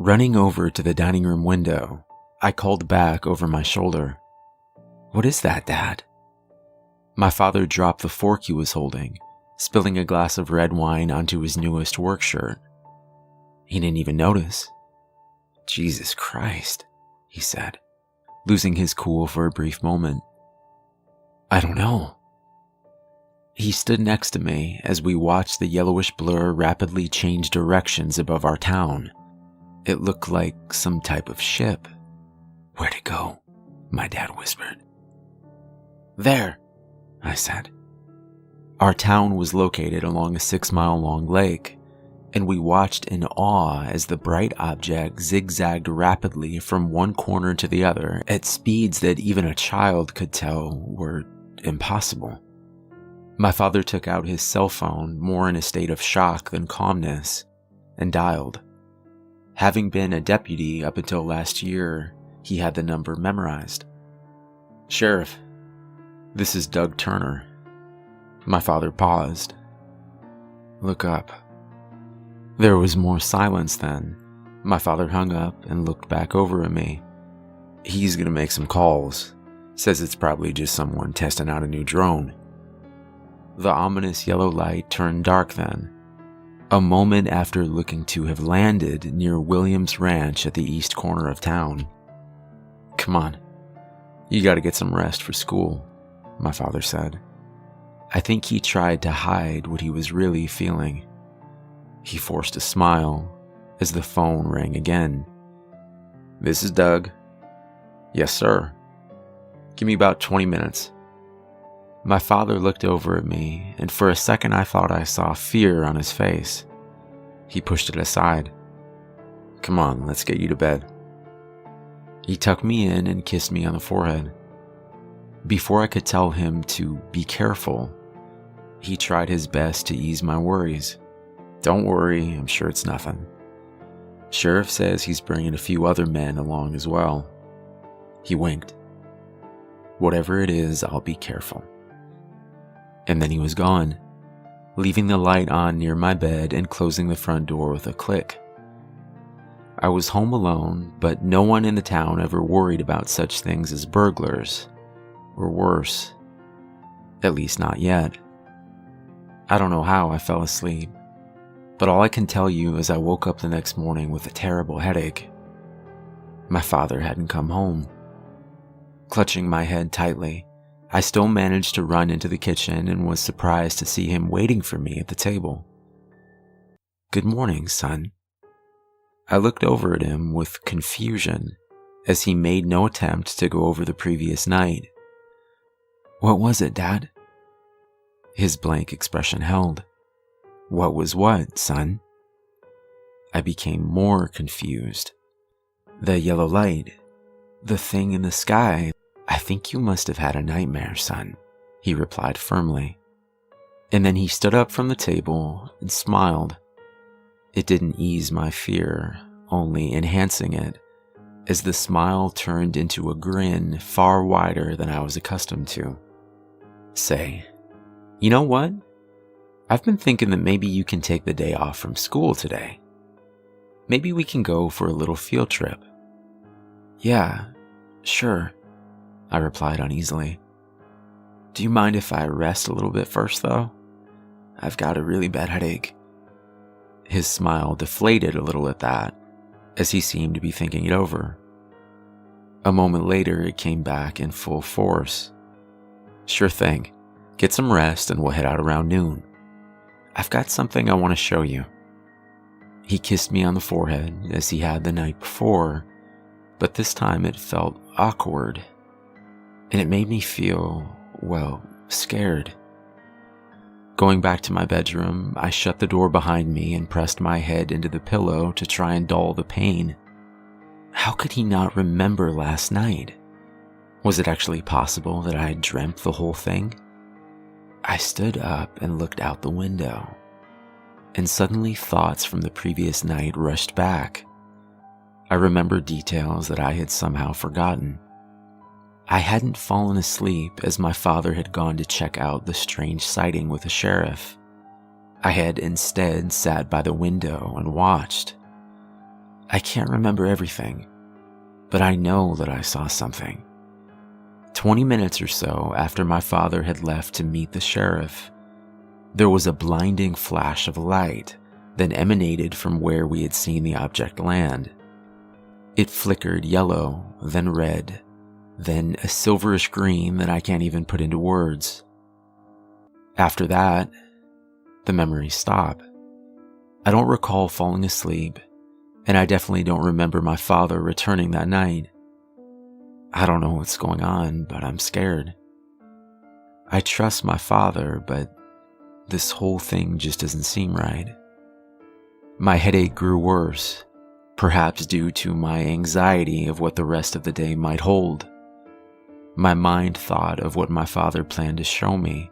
Running over to the dining room window, I called back over my shoulder. "What is that, Dad?" My father dropped the fork he was holding, spilling a glass of red wine onto his newest work shirt. He didn't even notice. "Jesus Christ," he said, losing his cool for a brief moment. "I don't know." He stood next to me as we watched the yellowish blur rapidly change directions above our town. It looked like some type of ship. "Where'd it go?" my dad whispered. "There," I said. Our town was located along a 6-mile-long lake, and we watched in awe as the bright object zigzagged rapidly from one corner to the other at speeds that even a child could tell were impossible. My father took out his cell phone, more in a state of shock than calmness, and dialed. Having been a deputy up until last year, he had the number memorized. "Sheriff, this is Doug Turner." My father paused. "Look up." There was more silence then. My father hung up and looked back over at me. "He's gonna make some calls. Says it's probably just someone testing out a new drone." The ominous yellow light turned dark then, a moment after looking to have landed near Williams Ranch at the east corner of town. "Come on, you gotta get some rest for school," my father said. I think he tried to hide what he was really feeling. He forced a smile as the phone rang again. "This is Doug." "Yes, sir." "Give me about 20 minutes. My father looked over at me, and for a second I thought I saw fear on his face. He pushed it aside. "Come on, let's get you to bed." He tucked me in and kissed me on the forehead. Before I could tell him to be careful, he tried his best to ease my worries. "Don't worry, I'm sure it's nothing. Sheriff says he's bringing a few other men along as well." He winked. "Whatever it is, I'll be careful." And then he was gone, leaving the light on near my bed and closing the front door with a click. I was home alone, but no one in the town ever worried about such things as burglars, or worse. At least not yet. I don't know how I fell asleep, but all I can tell you is I woke up the next morning with a terrible headache. My father hadn't come home. Clutching my head tightly, I still managed to run into the kitchen and was surprised to see him waiting for me at the table. "Good morning, son." I looked over at him with confusion as he made no attempt to go over the previous night. "What was it, Dad?" His blank expression held. "What was what, son?" I became more confused. "The yellow light, the thing in the sky. I think you must have had a nightmare, son," he replied firmly. And then he stood up from the table and smiled. It didn't ease my fear, only enhancing it, as the smile turned into a grin far wider than I was accustomed to. "Say, you know what? I've been thinking that maybe you can take the day off from school today. Maybe we can go for a little field trip." "Yeah, sure," I replied uneasily. "Do you mind if I rest a little bit first, though? I've got a really bad headache." His smile deflated a little at that, as he seemed to be thinking it over. A moment later, it came back in full force. "Sure thing. Get some rest and we'll head out around noon. I've got something I want to show you." He kissed me on the forehead as he had the night before, but this time it felt awkward, and it made me feel, well, scared. Going back to my bedroom, I shut the door behind me and pressed my head into the pillow to try and dull the pain. How could he not remember last night? Was it actually possible that I had dreamt the whole thing? I stood up and looked out the window, and suddenly thoughts from the previous night rushed back. I remembered details that I had somehow forgotten. I hadn't fallen asleep as my father had gone to check out the strange sighting with the sheriff. I had instead sat by the window and watched. I can't remember everything, but I know that I saw something. 20 minutes or so after my father had left to meet the sheriff, there was a blinding flash of light that emanated from where we had seen the object land. It flickered yellow, then red, then a silverish green that I can't even put into words. After that, the memories stop. I don't recall falling asleep, and I definitely don't remember my father returning that night. I don't know what's going on, but I'm scared. I trust my father, but this whole thing just doesn't seem right. My headache grew worse, perhaps due to my anxiety of what the rest of the day might hold. My mind thought of what my father planned to show me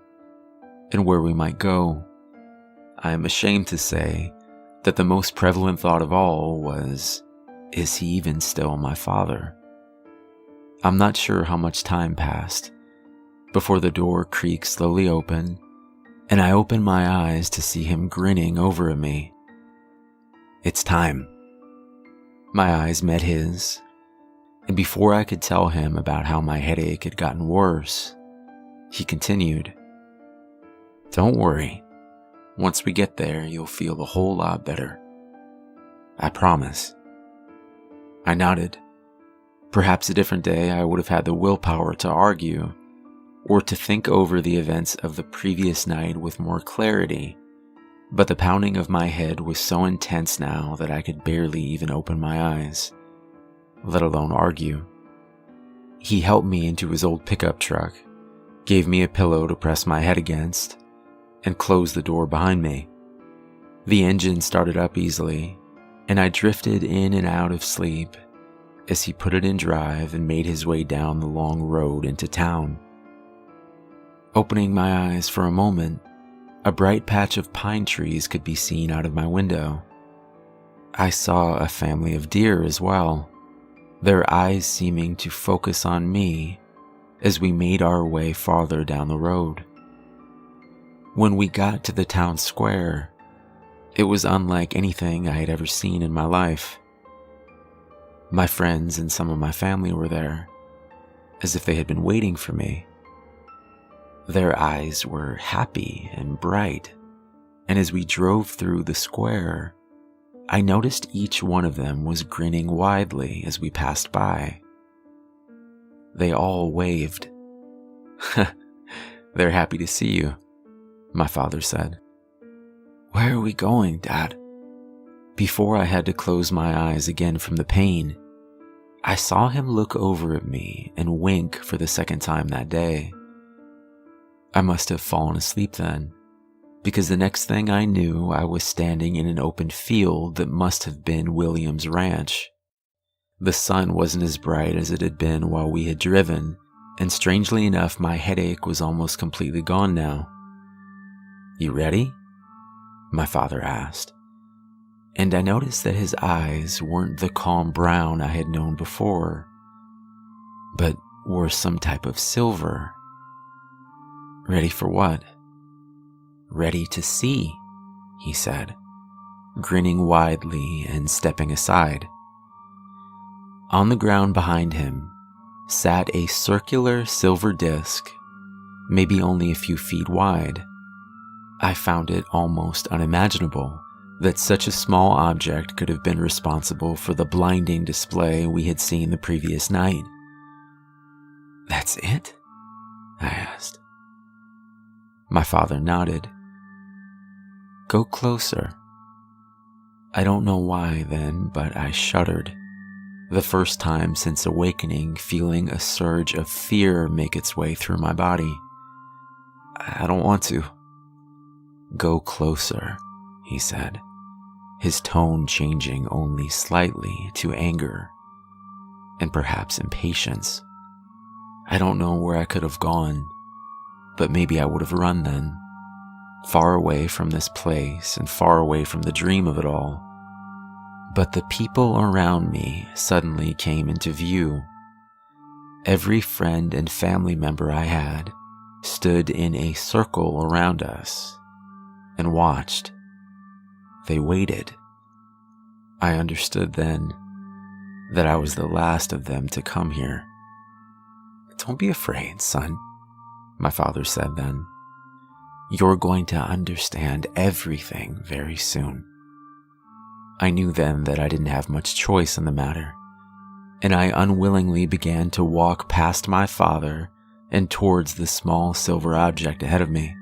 and where we might go. I am ashamed to say that the most prevalent thought of all was, is he even still my father? I'm not sure how much time passed before the door creaked slowly open, and I opened my eyes to see him grinning over at me. It's time. My eyes met his, and before I could tell him about how my headache had gotten worse, he continued, "Don't worry. Once we get there, you'll feel a whole lot better. I promise." I nodded. Perhaps a different day I would have had the willpower to argue, or to think over the events of the previous night with more clarity, but the pounding of my head was so intense now that I could barely even open my eyes, let alone argue. He helped me into his old pickup truck, gave me a pillow to press my head against, and closed the door behind me. The engine started up easily, and I drifted in and out of sleep as he put it in drive and made his way down the long road into town. Opening my eyes for a moment, a bright patch of pine trees could be seen out of my window. I saw a family of deer as well, their eyes seeming to focus on me as we made our way farther down the road. When we got to the town square, it was unlike anything I had ever seen in my life. My friends and some of my family were there, as if they had been waiting for me. Their eyes were happy and bright, and as we drove through the square, I noticed each one of them was grinning widely as we passed by. They all waved. "They're happy to see you," my father said. "Where are we going, Dad?" Before I had to close my eyes again from the pain, I saw him look over at me and wink for the second time that day. I must have fallen asleep then, because the next thing I knew, I was standing in an open field that must have been William's ranch. The sun wasn't as bright as it had been while we had driven, and strangely enough, my headache was almost completely gone now. "You ready?" my father asked, and I noticed that his eyes weren't the calm brown I had known before, but were some type of silver. "Ready for what?" "Ready to see," he said, grinning widely and stepping aside. On the ground behind him sat a circular silver disc, maybe only a few feet wide. I found it almost unimaginable that such a small object could have been responsible for the blinding display we had seen the previous night. "That's it?" I asked. My father nodded. "Go closer." I don't know why then, but I shuddered, the first time since awakening, feeling a surge of fear make its way through my body. "I don't want to." "Go closer," he said, his tone changing only slightly to anger and perhaps impatience. I don't know where I could have gone, but maybe I would have run then, far away from this place and far away from the dream of it all. But the people around me suddenly came into view. Every friend and family member I had stood in a circle around us and watched. They waited. I understood then that I was the last of them to come here. "Don't be afraid, son," my father said then. "You're going to understand everything very soon." I knew then that I didn't have much choice in the matter, and I unwillingly began to walk past my father and towards the small silver object ahead of me.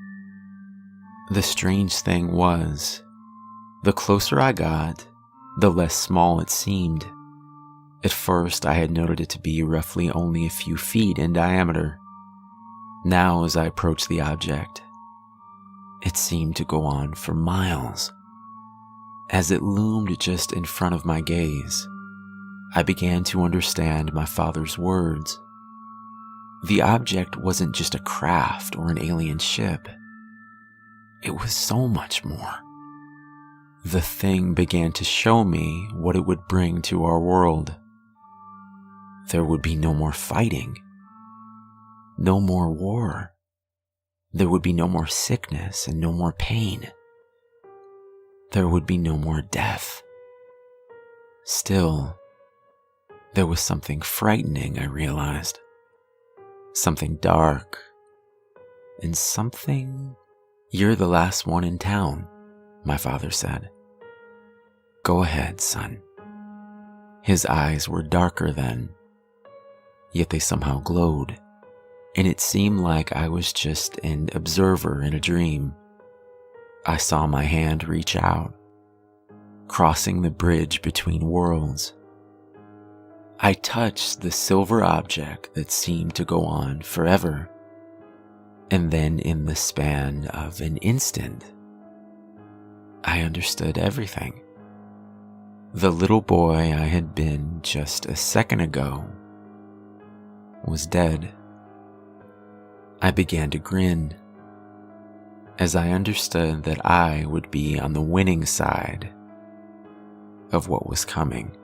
The strange thing was, the closer I got, the less small it seemed. At first, I had noted it to be roughly only a few feet in diameter. Now, as I approached the object, it seemed to go on for miles. As it loomed just in front of my gaze, I began to understand my father's words. The object wasn't just a craft or an alien ship. It was so much more. The thing began to show me what it would bring to our world. There would be no more fighting, no more war. There would be no more sickness and no more pain. There would be no more death. Still, there was something frightening, I realized. Something dark. And something... "You're the last one in town," my father said. "Go ahead, son." His eyes were darker then, yet they somehow glowed, and it seemed like I was just an observer in a dream. I saw my hand reach out, crossing the bridge between worlds. I touched the silver object that seemed to go on forever, and then in the span of an instant, I understood everything. The little boy I had been just a second ago was dead. I began to grin as I understood that I would be on the winning side of what was coming.